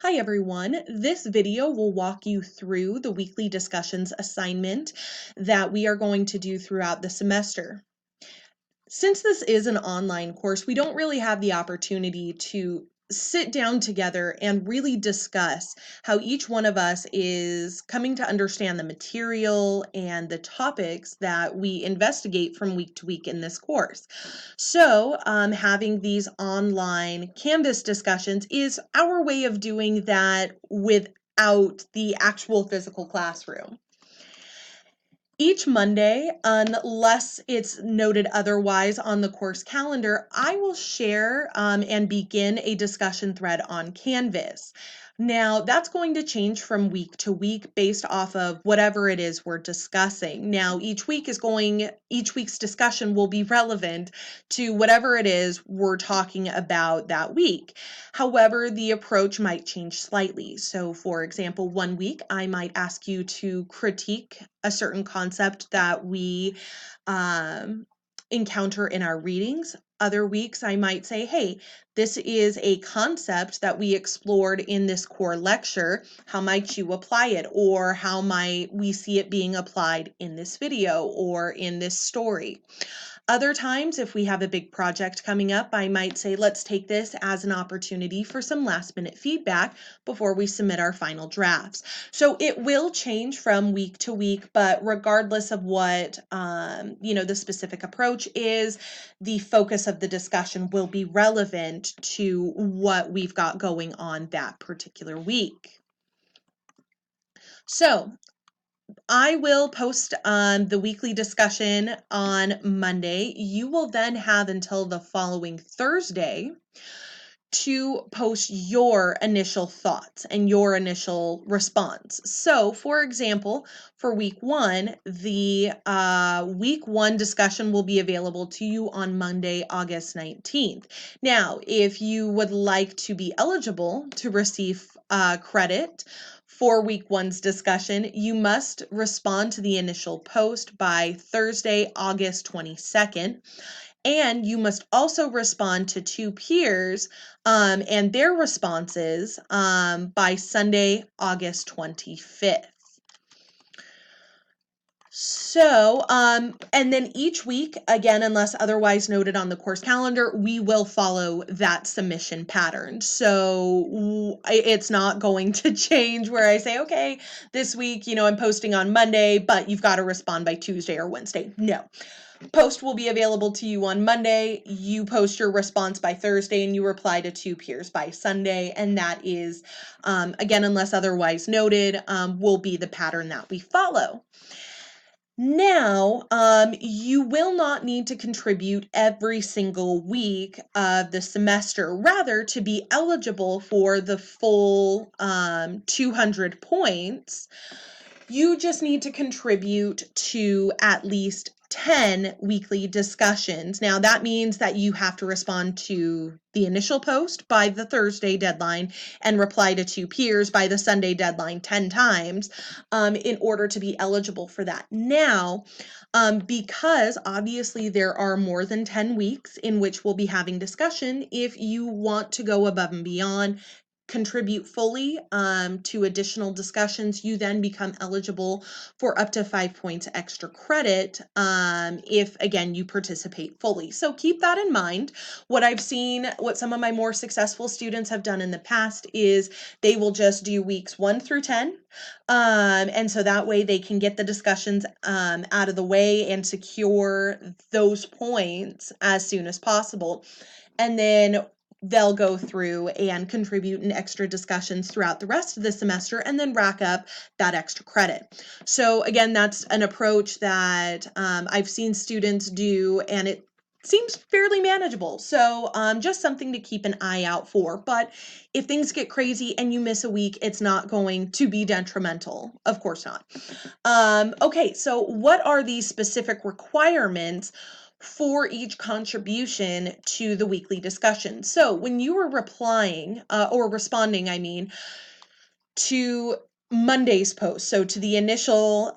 Hi everyone. This video will walk you through the weekly discussions assignment that we are going to do throughout the semester. Since this is an online course, we don't really have the opportunity to sit down together and really discuss how each one of us is coming to understand the material and the topics that we investigate from week to week in this course. So, having these online Canvas discussions is our way of doing that without the actual physical classroom. Each Monday, unless it's noted otherwise on the course calendar, I will share and begin a discussion thread on Canvas. Now, that's going to change from week to week based off of whatever it is we're discussing. Now, each week's discussion will be relevant to whatever it is we're talking about that week. However, the approach might change slightly. So, for example, one week I might ask you to critique a certain concept that we encounter in our readings. Other weeks, I might say, hey, this is a concept that we explored in this core lecture. How might you apply it? Or how might we see it being applied in this video or in this story? Other times, if we have a big project coming up, I might say, let's take this as an opportunity for some last minute feedback before we submit our final drafts. So it will change from week to week, but regardless of what, the specific approach is, the focus of the discussion will be relevant to what we've got going on that particular week. So I will post the weekly discussion on Monday. You will then have until the following Thursday to post your initial thoughts and your initial response. So, for example, for week one, the week one discussion will be available to you on Monday, August 19th. Now, if you would like to be eligible to receive credit for week one's discussion, you must respond to the initial post by Thursday, August 22nd. And you must also respond to two peers and their responses by Sunday, August 25th. So, and then each week, again, unless otherwise noted on the course calendar, we will follow that submission pattern. So it's not going to change where I say, okay, this week, I'm posting on Monday, but you've got to respond by Tuesday or Wednesday. No. Post will be available to you on Monday. You post your response by Thursday and you reply to two peers by Sunday. And that is, again, unless otherwise noted, will be the pattern that we follow. Now, you will not need to contribute every single week of the semester. Rather, to be eligible for the full 200 points, you just need to contribute to at least 10 weekly discussions. Now, that means that you have to respond to the initial post by the Thursday deadline and reply to two peers by the Sunday deadline 10 times in order to be eligible for that. Now, because obviously there are more than 10 weeks in which we'll be having discussion, if you want to go above and beyond, contribute fully to additional discussions, you then become eligible for up to 5 points extra credit if, again, you participate fully. So keep that in mind. What some of my more successful students have done in the past is they will just do weeks 1 through 10. And so that way they can get the discussions out of the way and secure those points as soon as possible. And then they'll go through and contribute in extra discussions throughout the rest of the semester and then rack up that extra credit. So again, that's an approach that I've seen students do, and it seems fairly manageable. So just something to keep an eye out for. But if things get crazy and you miss a week, it's not going to be detrimental. Of course not. Okay, so what are these specific requirements for each contribution to the weekly discussion? So when you were replying or responding, to Monday's post, so to the initial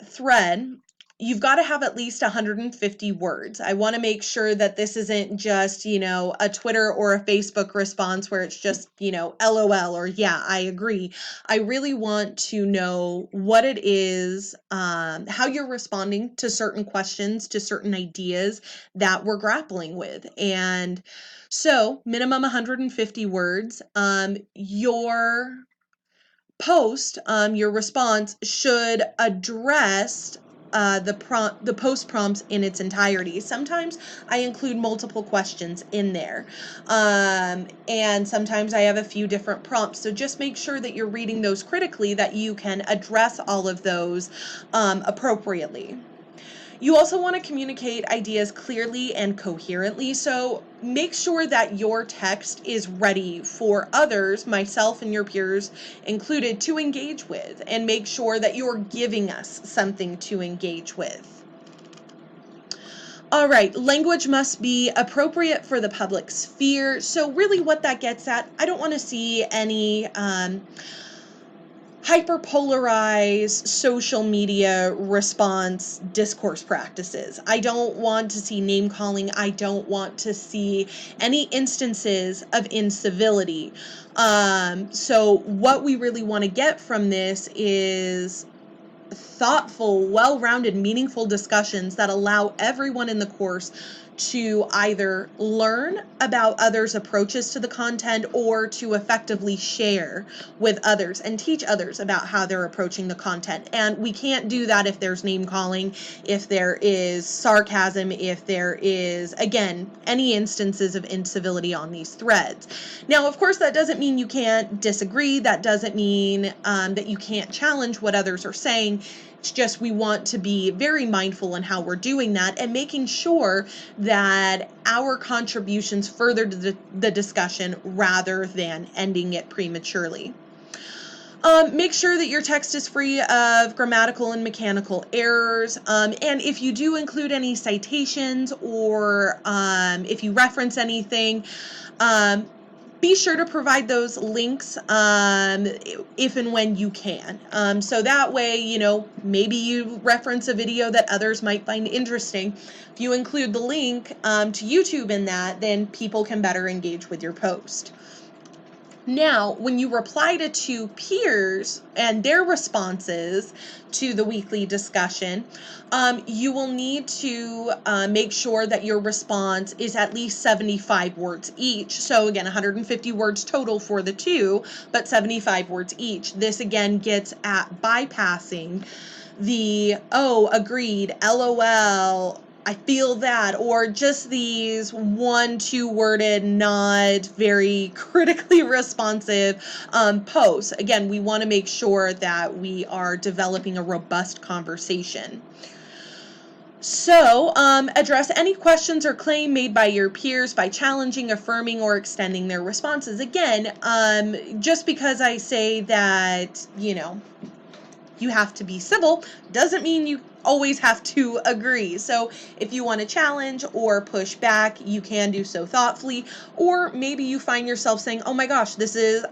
thread, you've got to have at least 150 words. I want to make sure that this isn't just, a Twitter or a Facebook response where it's just, LOL or yeah, I agree. I really want to know what it is, how you're responding to certain questions, to certain ideas that we're grappling with. And so, minimum 150 words. Your post, your response should address the post prompts in its entirety. Sometimes I include multiple questions in there, and sometimes I have a few different prompts. So just make sure that you're reading those critically, that you can address all of those appropriately. You also want to communicate ideas clearly and coherently, so make sure that your text is ready for others, myself and your peers included, to engage with, and make sure that you're giving us something to engage with. All right, language must be appropriate for the public sphere. So really what that gets at, I don't want to see any hyperpolarized social media response discourse practices. I don't want to see name calling. I don't want to see any instances of incivility. So what we really want to get from this is thoughtful, well-rounded, meaningful discussions that allow everyone in the course to either learn about others' approaches to the content or to effectively share with others and teach others about how they're approaching the content. And we can't do that if there's name calling, if there is sarcasm, if there is, again, any instances of incivility on these threads. Now, of course, that doesn't mean you can't disagree. That doesn't mean that you can't challenge what others are saying. It's just we want to be very mindful in how we're doing that and making sure that our contributions further the discussion rather than ending it prematurely. Make sure that your text is free of grammatical and mechanical errors. And if you do include any citations or if you reference anything, be sure to provide those links if and when you can. So that way, maybe you reference a video that others might find interesting. If you include the link to YouTube in that, then people can better engage with your post. Now, when you reply to two peers and their responses to the weekly discussion, you will need to make sure that your response is at least 75 words each. So again, 150 words total for the two, but 75 words each. This again gets at bypassing the, oh, agreed, LOL, I feel that, or just these 1-2 worded, not very critically responsive posts. Again, we want to make sure that we are developing a robust conversation. So, address any questions or claim made by your peers by challenging, affirming, or extending their responses. Again, just because I say that, you have to be civil doesn't mean you always have to agree. So if you want to challenge or push back, you can do so thoughtfully, or maybe you find yourself saying, oh my gosh,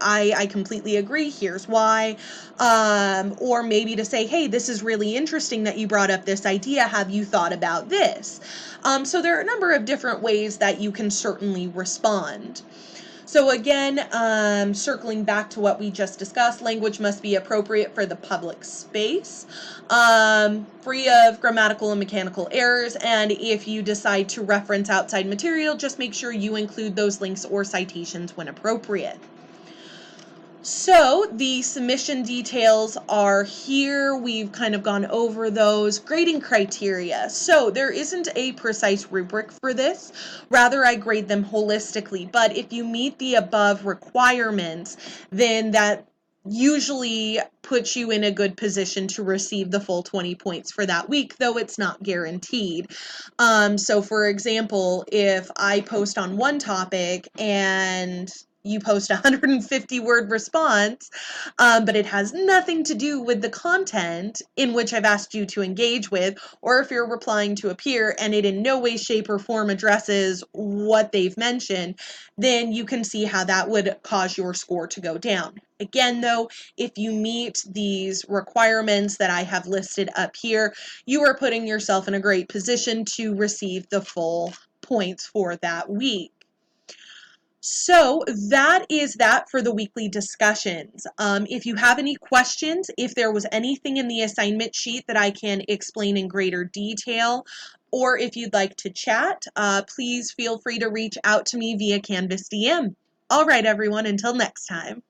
I completely agree, here's why, or maybe to say, hey, this is really interesting that you brought up this idea, have you thought about this? So there are a number of different ways that you can certainly respond. So again, circling back to what we just discussed, language must be appropriate for the public space, free of grammatical and mechanical errors, and if you decide to reference outside material, just make sure you include those links or citations when appropriate. So the submission details are here. We've kind of gone over those. Grading criteria. So there isn't a precise rubric for this. Rather, I grade them holistically. But if you meet the above requirements, then that usually puts you in a good position to receive the full 20 points for that week, though it's not guaranteed. So for example, if I post on one topic and you post a 150-word response, but it has nothing to do with the content in which I've asked you to engage with, or if you're replying to a peer and it in no way, shape, or form addresses what they've mentioned, then you can see how that would cause your score to go down. Again, though, if you meet these requirements that I have listed up here, you are putting yourself in a great position to receive the full points for that week. So that is that for the weekly discussions. If you have any questions, if there was anything in the assignment sheet that I can explain in greater detail, or if you'd like to chat, please feel free to reach out to me via Canvas DM. All right, everyone, until next time.